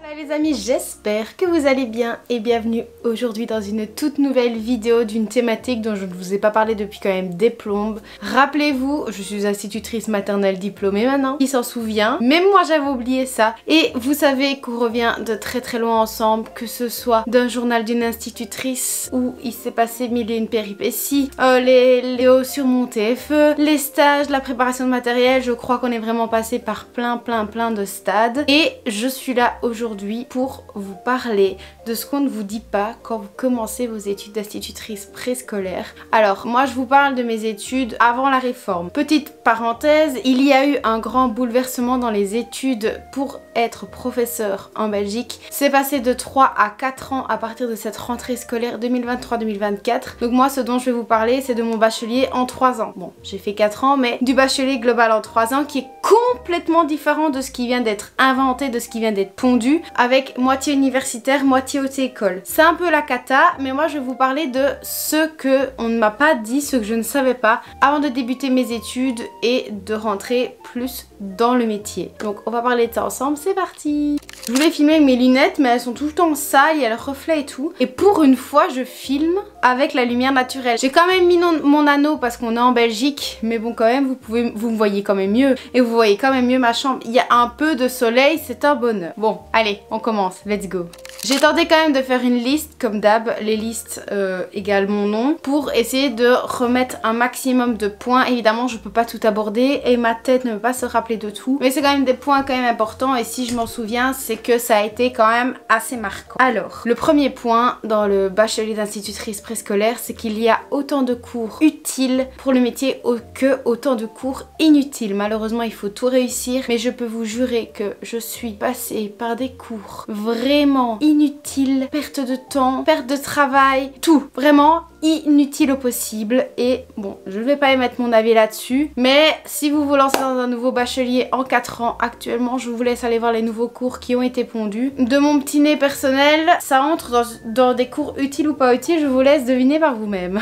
Voilà les amis, j'espère que vous allez bien et bienvenue aujourd'hui dans une toute nouvelle vidéo d'une thématique dont je ne vous ai pas parlé depuis quand même des plombes. Rappelez-vous, je suis institutrice maternelle diplômée maintenant, qui s'en souvient, même moi j'avais oublié ça. Et vous savez qu'on revient de très très loin ensemble, que ce soit d'un journal d'une institutrice où il s'est passé mille et une péripéties, les hauts sur mon TFE, les stages, la préparation de matériel, je crois qu'on est vraiment passé par plein de stades. Et je suis là aujourd'hui pour vous parler de ce qu'on ne vous dit pas quand vous commencez vos études d'institutrice préscolaire. Alors moi je vous parle de mes études avant la réforme. Petite parenthèse, il y a eu un grand bouleversement dans les études pour être professeur en Belgique. C'est passé de 3 à 4 ans à partir de cette rentrée scolaire 2023-2024. Donc moi ce dont je vais vous parler c'est de mon bachelier en 3 ans. Bon, j'ai fait 4 ans mais du bachelier global en 3 ans qui est complètement différent de ce qui vient d'être inventé, de ce qui vient d'être pondu, avec moitié universitaire, moitié haute école. C'est un peu la cata, mais moi je vais vous parler de ce que on ne m'a pas dit, ce que je ne savais pas avant de débuter mes études et de rentrer plus dans le métier. Donc on va parler de ça ensemble, c'est parti. Je voulais filmer avec mes lunettes mais elles sont tout le temps sales, il y a le reflet et tout. Et pour une fois je filme avec la lumière naturelle. J'ai quand même mis mon anneau parce qu'on est en Belgique, mais bon quand même vous me voyez quand même mieux. Et vous voyez quand même mieux ma chambre. Il y a un peu de soleil, c'est un bonheur. Bon, allez, on commence, let's go. J'ai tenté quand même de faire une liste, comme d'hab, les listes égale mon nom, pour essayer de remettre un maximum de points. Évidemment, je peux pas tout aborder et ma tête ne peut pas se rappeler de tout. Mais c'est quand même des points quand même importants et si je m'en souviens, c'est que ça a été quand même assez marquant. Alors, le premier point dans le bachelier d'institutrice préscolaire, c'est qu'il y a autant de cours utiles pour le métier que autant de cours inutiles. Malheureusement, il faut tout réussir, mais je peux vous jurer que je suis passée par des cours vraiment inutiles, perte de temps, perte de travail, tout, vraiment inutile au possible. Et bon, je ne vais pas émettre mon avis là-dessus, mais si vous vous lancez dans un nouveau bachelier en 4 ans actuellement, je vous laisse aller voir les nouveaux cours qui ont été pondus. De mon petit nez personnel, ça entre dans des cours utiles ou pas utiles, je vous laisse deviner par vous-même.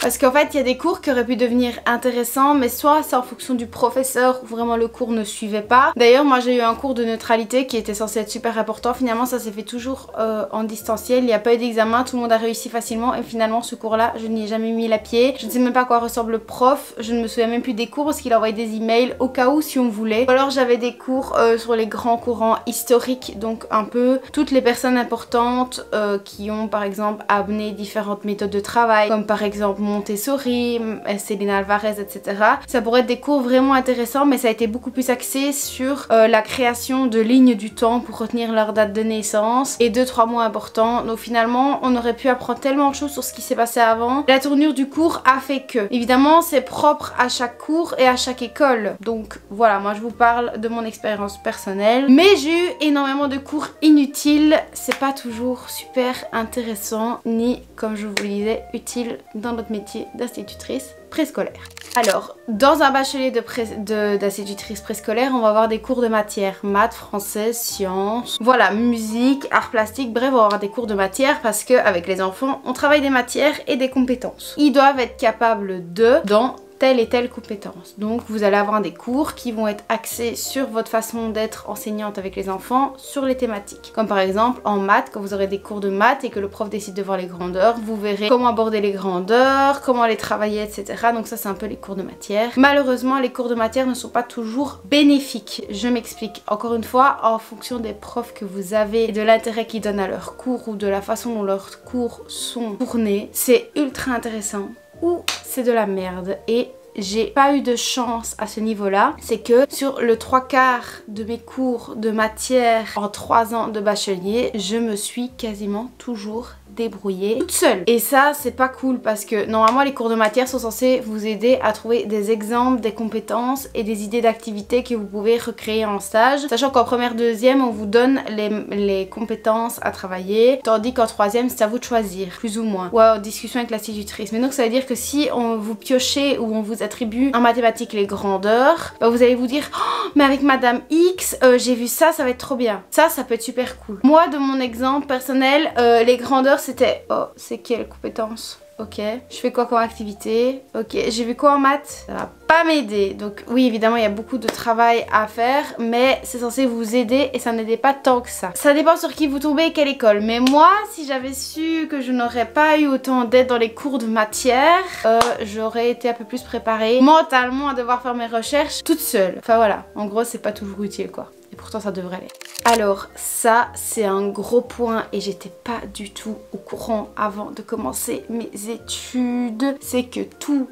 Parce qu'en fait, il y a des cours qui auraient pu devenir intéressants, mais soit c'est en fonction du professeur où vraiment le cours ne suivait pas. D'ailleurs, moi j'ai eu un cours de neutralité qui était censé être super important. Finalement, ça s'est fait toujours en distanciel. Il n'y a pas eu d'examen, tout le monde a réussi facilement. Et finalement, ce cours-là, je n'y ai jamais mis la pied. Je ne sais même pas à quoi ressemble le prof. Je ne me souviens même plus des cours parce qu'il envoyait des emails au cas où si on voulait. Ou alors j'avais des cours sur les grands courants historiques, donc un peu toutes les personnes importantes qui ont par exemple amené différentes méthodes de travail, comme par exemple Montessori, Célina Alvarez, etc. Ça pourrait être des cours vraiment intéressants, mais ça a été beaucoup plus axé sur la création de lignes du temps pour retenir leur date de naissance et 2-3 mots importants. Donc finalement, on aurait pu apprendre tellement de choses sur ce qui s'est passé avant. La tournure du cours a fait que, évidemment, c'est propre à chaque cours et à chaque école. Donc voilà, moi je vous parle de mon expérience personnelle. Mais j'ai eu énormément de cours inutiles. C'est pas toujours super intéressant, ni, comme je vous le disais, utile dans notre métier d'institutrice préscolaire. Alors, dans un bachelier d'institutrice préscolaire, on va avoir des cours de matière, maths, français, sciences, voilà, musique, arts plastiques, bref, on va avoir des cours de matière parce qu'avec les enfants, on travaille des matières et des compétences. Ils doivent être capables dans telle et telle compétence. Donc vous allez avoir des cours qui vont être axés sur votre façon d'être enseignante avec les enfants, sur les thématiques. Comme par exemple en maths, quand vous aurez des cours de maths et que le prof décide de voir les grandeurs, vous verrez comment aborder les grandeurs, comment les travailler, etc. Donc ça c'est un peu les cours de matière. Malheureusement les cours de matière ne sont pas toujours bénéfiques. Je m'explique. Encore une fois, en fonction des profs que vous avez et de l'intérêt qu'ils donnent à leurs cours ou de la façon dont leurs cours sont tournés, c'est ultra intéressant ou c'est de la merde. Et j'ai pas eu de chance à ce niveau-là. C'est que sur le 3/4 de mes cours de matière en 3 ans de bachelier, je me suis quasiment toujours débrouiller toute seule. Et ça c'est pas cool parce que normalement les cours de matière sont censés vous aider à trouver des exemples, des compétences et des idées d'activités que vous pouvez recréer en stage. Sachant qu'en première, deuxième on vous donne les compétences à travailler, tandis qu'en troisième c'est à vous de choisir plus ou moins, ou en discussion avec l'institutrice. Mais donc ça veut dire que si on vous piochez ou on vous attribue en mathématiques les grandeurs, bah vous allez vous dire oh, mais avec madame X j'ai vu ça, ça va être trop bien. Ça peut être super cool. Moi de mon exemple personnel, les grandeurs c'était oh c'est quelle compétence? Ok. Je fais quoi comme activité? Ok. J'ai vu quoi en maths? Ça va pas m'aider. Donc oui, évidemment, il y a beaucoup de travail à faire, mais c'est censé vous aider et ça n'aidait pas tant que ça. Ça dépend sur qui vous tombez et quelle école. Mais moi, si j'avais su que je n'aurais pas eu autant d'aide dans les cours de matière, j'aurais été un peu plus préparée mentalement à devoir faire mes recherches toute seule. Enfin voilà, en gros, c'est pas toujours utile quoi. Et pourtant, ça devrait aller. Alors ça, c'est un gros point et j'étais pas du tout au courant avant de commencer mes études. C'est que tout...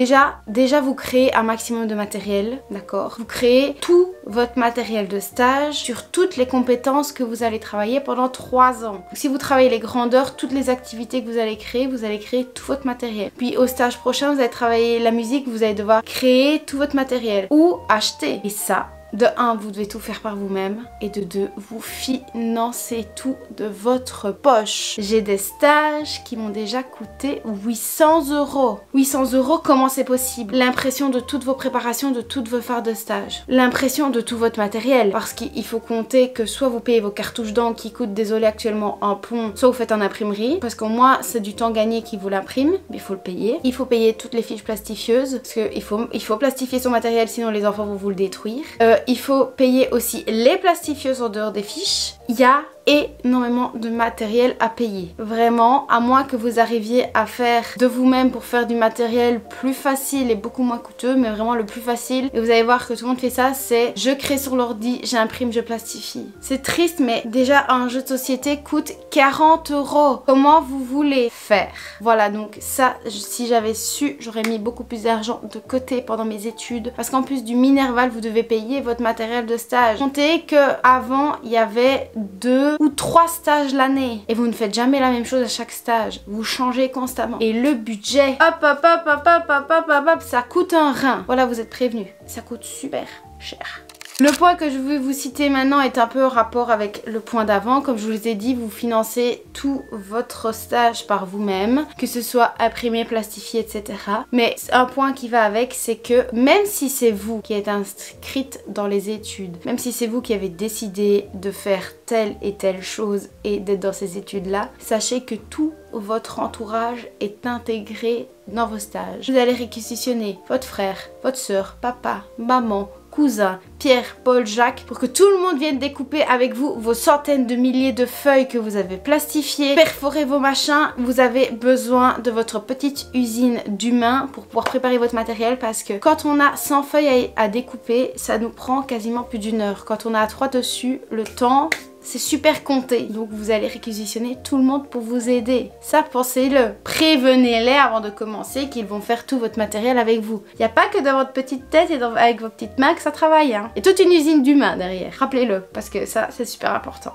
Déjà, vous créez un maximum de matériel, d'accord? Vous créez tout votre matériel de stage sur toutes les compétences que vous allez travailler pendant 3 ans. Donc, si vous travaillez les grandeurs, toutes les activités que vous allez créer tout votre matériel. Puis au stage prochain, vous allez travailler la musique, vous allez devoir créer tout votre matériel ou acheter. Et ça... De 1, vous devez tout faire par vous-même. Et de 2, vous financez tout de votre poche. J'ai des stages qui m'ont déjà coûté 800 €. 800 €, comment c'est possible? L'impression de toutes vos préparations, de toutes vos phares de stage. L'impression de tout votre matériel. Parce qu'il faut compter que soit vous payez vos cartouches d'encre qui coûtent, désolé, actuellement un pont, soit vous faites en imprimerie. Parce qu'au moins, c'est du temps gagné qui vous l'imprime. Mais il faut le payer. Il faut payer toutes les fiches plastifieuses. Parce qu'il faut plastifier son matériel, sinon les enfants vont vous le détruire. Il faut payer aussi les plastifieuses en dehors des fiches. Il y a énormément de matériel à payer. Vraiment, à moins que vous arriviez à faire de vous-même pour faire du matériel plus facile et beaucoup moins coûteux, mais vraiment le plus facile. Et vous allez voir que tout le monde fait ça, c'est je crée sur l'ordi, j'imprime, je plastifie. C'est triste, mais déjà un jeu de société coûte 40 €. Comment vous voulez faire? Voilà, donc ça, si j'avais su, j'aurais mis beaucoup plus d'argent de côté pendant mes études. Parce qu'en plus du Minerval, vous devez payer votre matériel de stage. Comptez que avant il y avait 2 ou 3 stages l'année et vous ne faites jamais la même chose à chaque stage, vous changez constamment et le budget, hop, ça coûte un rein. Voilà, vous êtes prévenus, ça coûte super cher. Le point que je vais vous citer maintenant est un peu en rapport avec le point d'avant. Comme je vous ai dit, vous financez tout votre stage par vous-même, que ce soit imprimé, plastifié, etc. Mais un point qui va avec, c'est que même si c'est vous qui êtes inscrite dans les études, même si c'est vous qui avez décidé de faire telle et telle chose et d'être dans ces études-là, sachez que tout votre entourage est intégré dans vos stages. Vous allez réquisitionner votre frère, votre soeur, papa, maman, cousin, Pierre, Paul, Jacques, pour que tout le monde vienne découper avec vous vos centaines de milliers de feuilles que vous avez plastifiées, perforer vos machins. Vous avez besoin de votre petite usine d'humains pour pouvoir préparer votre matériel, parce que quand on a 100 feuilles à découper, ça nous prend quasiment plus d'1 heure. Quand on a 3 dessus, le temps... c'est super compté. Donc vous allez réquisitionner tout le monde pour vous aider. Ça, pensez-le. Prévenez-les avant de commencer qu'ils vont faire tout votre matériel avec vous. Il n'y a pas que dans votre petite tête et avec vos petites mains que ça travaille. Hein. Et toute une usine d'humains derrière. Rappelez-le, parce que ça, c'est super important.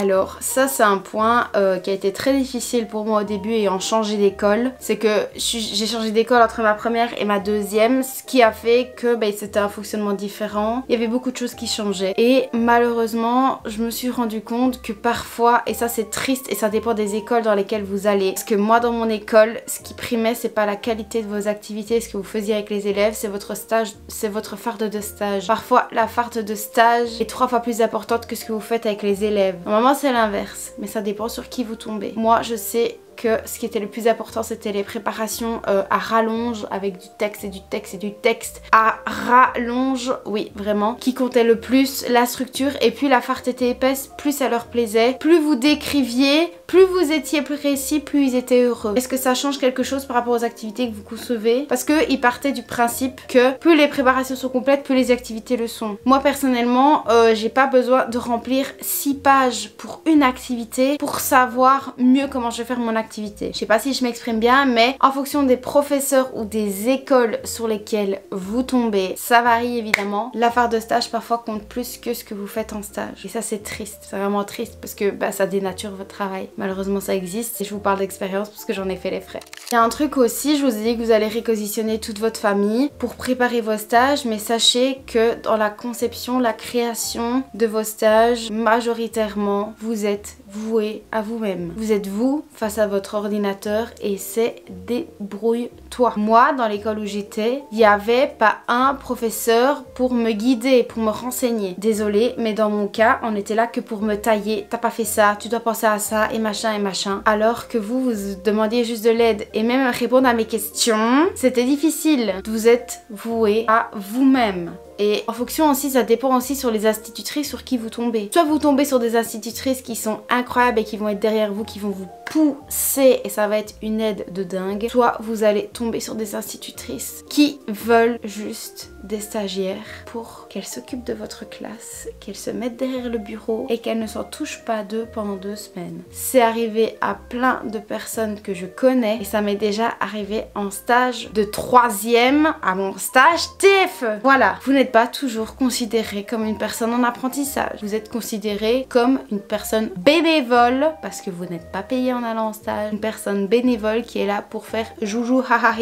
Alors ça, c'est un point qui a été très difficile pour moi au début ayant changé d'école. C'est que j'ai changé d'école entre ma première et ma deuxième, ce qui a fait que c'était un fonctionnement différent. Il y avait beaucoup de choses qui changeaient. Et malheureusement, je me suis rendu compte que parfois, et ça c'est triste et ça dépend des écoles dans lesquelles vous allez, parce que moi dans mon école, ce qui primait, c'est pas la qualité de vos activités, ce que vous faisiez avec les élèves, c'est votre stage, c'est votre farde de stage. Parfois, la farde de stage est 3 fois plus importante que ce que vous faites avec les élèves. Normalement, c'est l'inverse, mais ça dépend sur qui vous tombez. Moi, je sais que ce qui était le plus important, c'était les préparations à rallonge, avec du texte et du texte et du texte à rallonge, oui vraiment, qui comptait le plus, la structure. Et plus la farce était épaisse, plus ça leur plaisait, plus vous décriviez, plus vous étiez précis, plus ils étaient heureux. Est-ce que ça change quelque chose par rapport aux activités que vous concevez? Parce qu'ils partaient du principe que plus les préparations sont complètes, plus les activités le sont. Moi personnellement, j'ai pas besoin de remplir 6 pages pour une activité pour savoir mieux comment je vais faire mon activité. Je sais pas si je m'exprime bien, mais en fonction des professeurs ou des écoles sur lesquelles vous tombez, ça varie évidemment. La farde de stage parfois compte plus que ce que vous faites en stage. Et ça, c'est triste, c'est vraiment triste parce que ça dénature votre travail. Malheureusement, ça existe et je vous parle d'expérience parce que j'en ai fait les frais. Il y a un truc aussi, je vous ai dit que vous allez réquisitionner toute votre famille pour préparer vos stages, mais sachez que dans la conception, la création de vos stages, majoritairement, vous êtes voué à vous-même. Vous êtes vous face à votre votre ordinateur et c'est débrouille-toi. Moi, dans l'école où j'étais, il n'y avait pas un professeur pour me guider, pour me renseigner. Désolée, mais dans mon cas, on était là que pour me tailler. T'as pas fait ça, tu dois penser à ça et machin et machin. Alors que vous demandiez juste de l'aide et même répondre à mes questions, c'était difficile. Vous êtes voué à vous-même. Et en fonction aussi, ça dépend aussi sur les institutrices sur qui vous tombez. Soit vous tombez sur des institutrices qui sont incroyables et qui vont être derrière vous, qui vont vous pousser et ça va être une aide de dingue. Soit vous allez tomber sur des institutrices qui veulent juste des stagiaires pour qu'elles s'occupent de votre classe, qu'elles se mettent derrière le bureau et qu'elles ne s'en touchent pas d'eux pendant 2 semaines. C'est arrivé à plein de personnes que je connais et ça m'est déjà arrivé en stage de 3e à mon stage TF. Voilà, vous n'êtes pas toujours considéré comme une personne en apprentissage. Vous êtes considéré comme une personne bénévole parce que vous n'êtes pas payé en allant en stage. Une personne bénévole qui est là pour faire joujou haha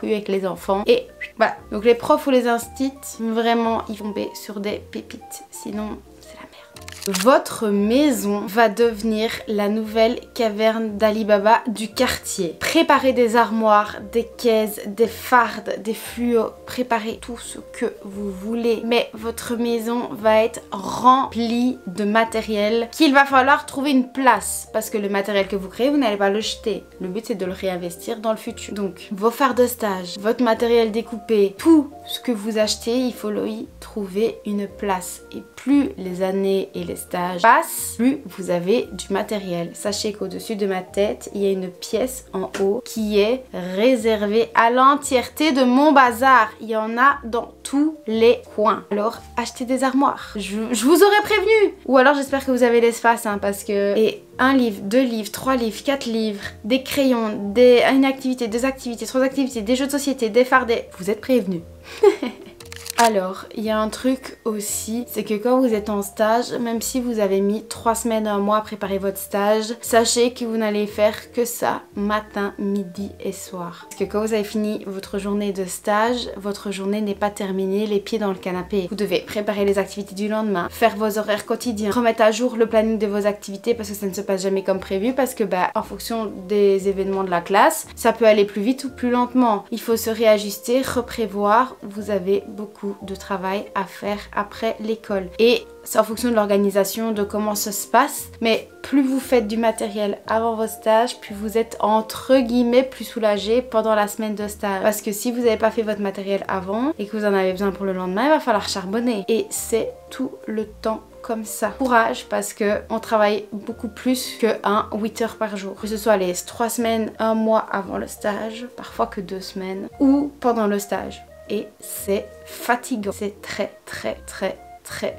avec les enfants. Et voilà. Donc les profs ou les instits, vraiment, ils vont tomber sur des pépites. Sinon, c'est la merde. Votre maison va devenir la nouvelle caverne d'Ali Baba du quartier. Préparez des armoires, des caisses, des fardes, des fluos, préparez tout ce que vous voulez. Mais votre maison va être remplie de matériel qu'il va falloir trouver une place. Parce que le matériel que vous créez, vous n'allez pas le jeter. Le but c'est de le réinvestir dans le futur. Donc vos fards de stage, votre matériel découpé, tout ce que vous achetez, il faut y trouver une place. Et plus les années et les stages passent, plus vous avez du matériel. Sachez qu'au-dessus de ma tête, il y a une pièce en haut qui est réservée à l'entièreté de mon bazar. Il y en a dans tous les coins. Alors achetez des armoires. Je vous aurais prévenu. Ou alors j'espère que vous avez l'espace hein, parce que... Et 1 livre, 2 livres, 3 livres, 4 livres, des crayons, une activité, 2 activités, 3 activités, des jeux de société, des fards, vous êtes prévenus. Alors, il y a un truc aussi, c'est que quand vous êtes en stage, même si vous avez mis 3 semaines, 1 mois à préparer votre stage, sachez que vous n'allez faire que ça matin, midi et soir. Parce que quand vous avez fini votre journée de stage, votre journée n'est pas terminée, les pieds dans le canapé. Vous devez préparer les activités du lendemain, faire vos horaires quotidiens, remettre à jour le planning de vos activités parce que ça ne se passe jamais comme prévu, parce que en fonction des événements de la classe, ça peut aller plus vite ou plus lentement. Il faut se réajuster, reprévoir, vous avez beaucoup de travail à faire après l'école et c'est en fonction de l'organisation, de comment ça se passe, mais plus vous faites du matériel avant vos stages, plus vous êtes entre guillemets plus soulagé pendant la semaine de stage, parce que si vous n'avez pas fait votre matériel avant et que vous en avez besoin pour le lendemain, il va falloir charbonner et c'est tout le temps comme ça. Courage parce que on travaille beaucoup plus que 8 heures par jour. Que ce soit les 3 semaines, 1 mois avant le stage, parfois que 2 semaines ou pendant le stage. Et c'est fatigant. C'est très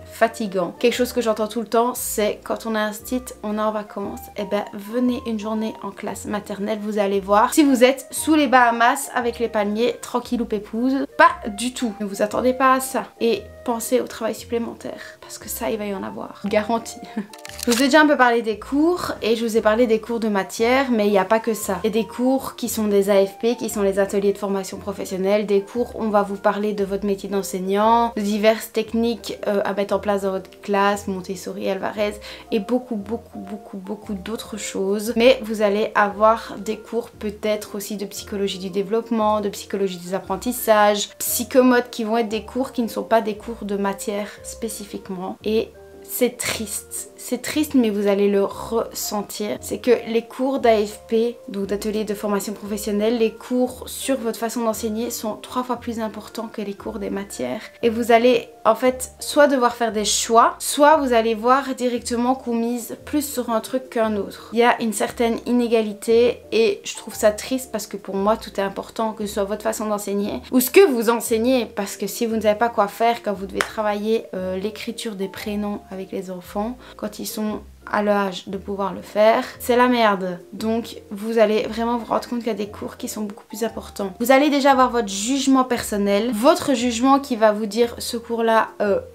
fatigant. Quelque chose que j'entends tout le temps, c'est quand on a un site, on est en vacances, et venez une journée en classe maternelle, vous allez voir. Si vous êtes sous les Bahamas avec les palmiers, tranquille ou pépouze, pas du tout. Ne vous attendez pas à ça. Et pensez au travail supplémentaire, parce que ça, il va y en avoir. Garantie. Je vous ai déjà un peu parlé des cours et je vous ai parlé des cours de matière, mais il n'y a pas que ça. Il y a des cours qui sont des AFP, qui sont les ateliers de formation professionnelle, des cours où on va vous parler de votre métier d'enseignant, de diverses techniques à mettre en place dans votre classe, Montessori, Alvarez et beaucoup d'autres choses. Mais vous allez avoir des cours peut-être aussi de psychologie du développement, de psychologie des apprentissages, psychomotes qui vont être des cours qui ne sont pas des cours de matière spécifiquement et c'est triste mais vous allez le ressentir. C'est que les cours d'AFP, donc d'ateliers de formation professionnelle, les cours sur votre façon d'enseigner sont 3 fois plus importants que les cours des matières. Et vous allez en fait soit devoir faire des choix, soit vous allez voir directement qu'on mise plus sur un truc qu'un autre. Il y a une certaine inégalité et je trouve ça triste parce que pour moi tout est important, que ce soit votre façon d'enseigner ou ce que vous enseignez, parce que si vous ne savez pas quoi faire quand vous devez travailler l'écriture des prénoms avec les enfants, quand ils sont à l'âge de pouvoir le faire, c'est la merde. Donc vous allez vraiment vous rendre compte qu'il y a des cours qui sont beaucoup plus importants. Vous allez déjà avoir votre jugement personnel, votre jugement qui va vous dire ce cours là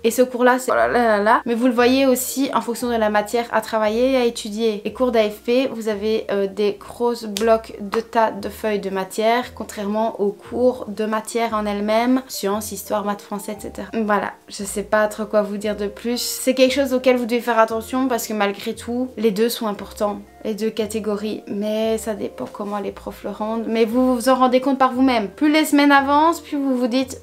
et ce cours là c'est oh là là là, mais vous le voyez aussi en fonction de la matière à travailler et à étudier. Les cours d'AFP, vous avez des grosses blocs de tas de feuilles de matière, contrairement aux cours de matière en elles-mêmes, sciences, histoire, maths, français, etc. Voilà, je sais pas trop quoi vous dire de plus. C'est quelque chose auquel vous devez faire attention parce que malgré malgré tout, les deux sont importants. Les deux catégories, mais ça dépend comment les profs le rendent. Mais vous vous en rendez compte par vous-même. Plus les semaines avancent, plus vous vous dites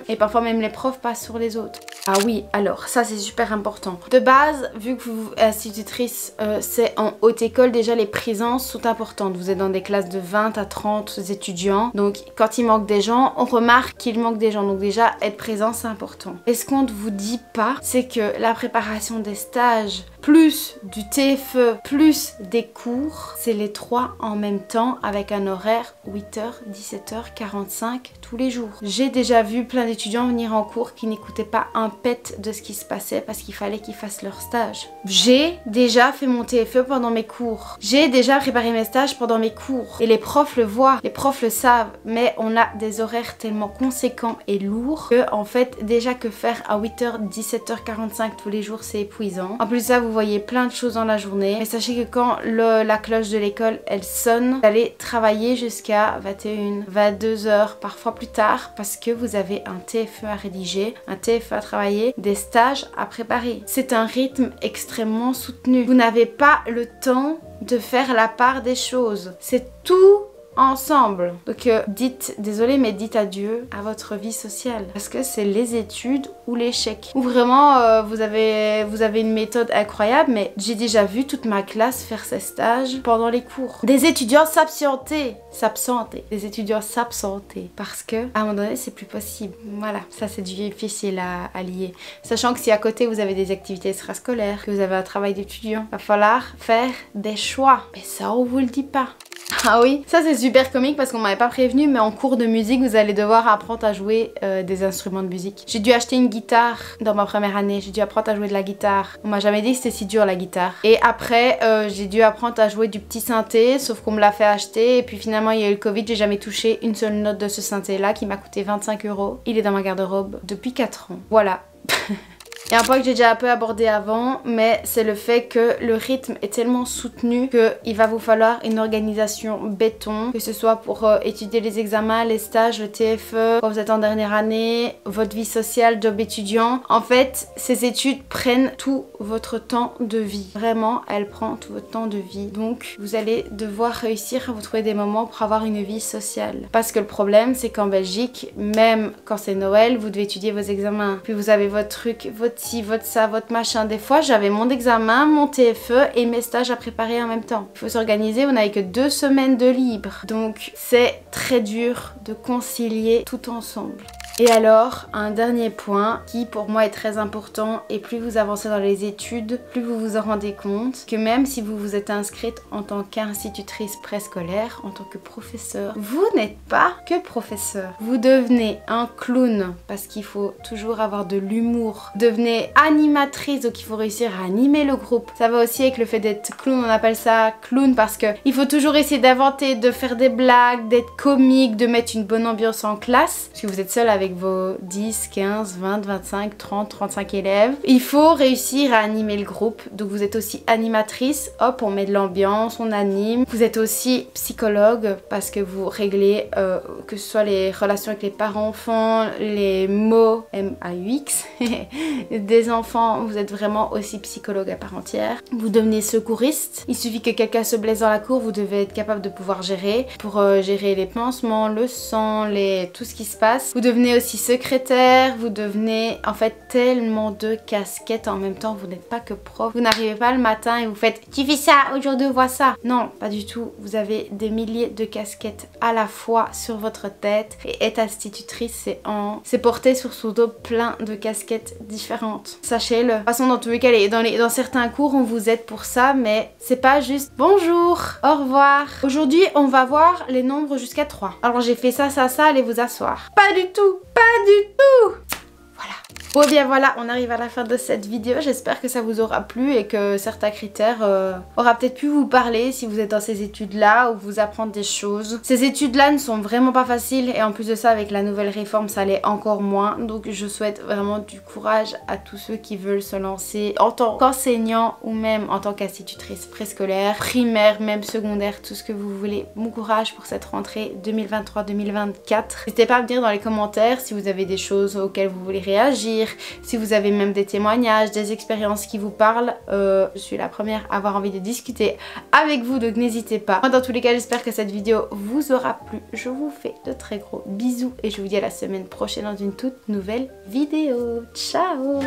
et parfois même les profs passent sur les autres. Ah oui, alors ça c'est super important. De base, vu que vous institutrice, c'est en haute école, déjà les présences sont importantes. Vous êtes dans des classes de 20 à 30 étudiants. Donc quand il manque des gens, on remarque qu'il manque des gens. Donc déjà, être présent c'est important. Et ce qu'on ne vous dit pas, c'est que la préparation des stages, plus du TFE, plus des cours, c'est les 3 en même temps avec un horaire 8h, 17h, 45 tous les jours. J'ai déjà vu plein d'étudiants venir en cours qui n'écoutaient pas un pet de ce qui se passait parce qu'il fallait qu'ils fassent leur stage. J'ai déjà fait mon TFE pendant mes cours. J'ai déjà préparé mes stages pendant mes cours. Et les profs le voient, les profs le savent, mais on a des horaires tellement conséquents et lourds que en fait déjà que faire à 8h, 17h45 tous les jours c'est épuisant. En plus de ça, vous voyez plein de choses dans la journée. Mais sachez que quand la cloche de l'école elle sonne, vous allez travailler jusqu'à 21, 22h, parfois plus tard parce que vous avez un TFE à rédiger, un TFE à travailler, des stages à préparer. C'est un rythme extrêmement soutenu. Vous n'avez pas le temps de faire la part des choses. C'est tout ensemble. Donc dites, désolé, mais dites adieu à votre vie sociale. Parce que c'est les études ou l'échec. Ou vraiment, vous avez une méthode incroyable, mais j'ai déjà vu toute ma classe faire ses stages pendant les cours. Des étudiants s'absenter. Des étudiants s'absenter. Parce que, à un moment donné, c'est plus possible. Voilà, ça c'est difficile à lier. Sachant que si à côté vous avez des activités extrascolaires, que vous avez un travail d'étudiant, il va falloir faire des choix. Mais ça, on vous le dit pas. Ah oui, ça c'est super comique parce qu'on m'avait pas prévenu, mais en cours de musique vous allez devoir apprendre à jouer des instruments de musique. J'ai dû acheter une guitare dans ma première année, j'ai dû apprendre à jouer de la guitare. On m'a jamais dit que c'était si dur la guitare. Et après j'ai dû apprendre à jouer du petit synthé, sauf qu'on me l'a fait acheter et puis finalement il y a eu le Covid, j'ai jamais touché une seule note de ce synthé là qui m'a coûté 25 €. Il est dans ma garde-robe depuis 4 ans. Voilà. Et un point que j'ai déjà un peu abordé avant, mais c'est le fait que le rythme est tellement soutenu qu'il va vous falloir une organisation béton, que ce soit pour étudier les examens, les stages, le TFE, quand vous êtes en dernière année, votre vie sociale, job étudiant. En fait, ces études prennent tout votre temps de vie. Vraiment, elles prennent tout votre temps de vie. Donc, vous allez devoir réussir à vous trouver des moments pour avoir une vie sociale. Parce que le problème, c'est qu'en Belgique, même quand c'est Noël, vous devez étudier vos examens. Puis vous avez votre truc, votre ci, votre ça, votre machin. Des fois, j'avais mon examen, mon TFE et mes stages à préparer en même temps. Il faut s'organiser, vous n'avez que 2 semaines de libre. Donc, c'est très dur de concilier tout ensemble. Et alors, un dernier point qui pour moi est très important, et plus vous avancez dans les études, plus vous vous en rendez compte que même si vous vous êtes inscrite en tant qu'institutrice préscolaire, en tant que professeur, vous n'êtes pas que professeur. Vous devenez un clown parce qu'il faut toujours avoir de l'humour. Devenez animatrice, donc il faut réussir à animer le groupe. Ça va aussi avec le fait d'être clown, on appelle ça clown parce que il faut toujours essayer d'inventer, de faire des blagues, d'être comique, de mettre une bonne ambiance en classe. Si vous êtes seul avec vos 10, 15, 20, 25, 30, 35 élèves. Il faut réussir à animer le groupe. Donc vous êtes aussi animatrice. Hop, on met de l'ambiance, on anime. Vous êtes aussi psychologue parce que vous réglez que ce soit les relations avec les parents-enfants, les mots M-A-U-X des enfants. Vous êtes vraiment aussi psychologue à part entière. Vous devenez secouriste. Il suffit que quelqu'un se blesse dans la cour, vous devez être capable de pouvoir gérer pour gérer les pansements, le sang, tout ce qui se passe. Vous devenez aussi secrétaire, vous devenez en fait tellement de casquettes en même temps, vous n'êtes pas que prof. Vous n'arrivez pas le matin et vous faites tu fais ça, aujourd'hui on voit ça. Non, pas du tout. Vous avez des milliers de casquettes à la fois sur votre tête et être institutrice, c'est porter sur son dos plein de casquettes différentes. Sachez-le. De toute façon, dans tous les cas, dans certains cours, on vous aide pour ça, mais c'est pas juste bonjour, au revoir. Aujourd'hui, on va voir les nombres jusqu'à 3. Alors j'ai fait ça, allez vous asseoir. Pas du tout. Pas du tout. Voilà. Bon bien voilà, on arrive à la fin de cette vidéo. J'espère que ça vous aura plu et que certains critères aura peut-être pu vous parler si vous êtes dans ces études-là ou vous apprendre des choses. Ces études-là ne sont vraiment pas faciles et en plus de ça, avec la nouvelle réforme, ça l'est encore moins. Donc je souhaite vraiment du courage à tous ceux qui veulent se lancer en tant qu'enseignant ou même en tant qu'institutrice préscolaire, primaire, même secondaire, tout ce que vous voulez. Bon courage pour cette rentrée 2023-2024. N'hésitez pas à me dire dans les commentaires si vous avez des choses auxquelles vous voulez réagir, dire. Si vous avez même des témoignages, des expériences qui vous parlent, je suis la première à avoir envie de discuter avec vous, donc n'hésitez pas. Moi, dans tous les cas, j'espère que cette vidéo vous aura plu. Je vous fais de très gros bisous et je vous dis à la semaine prochaine dans une toute nouvelle vidéo. Ciao!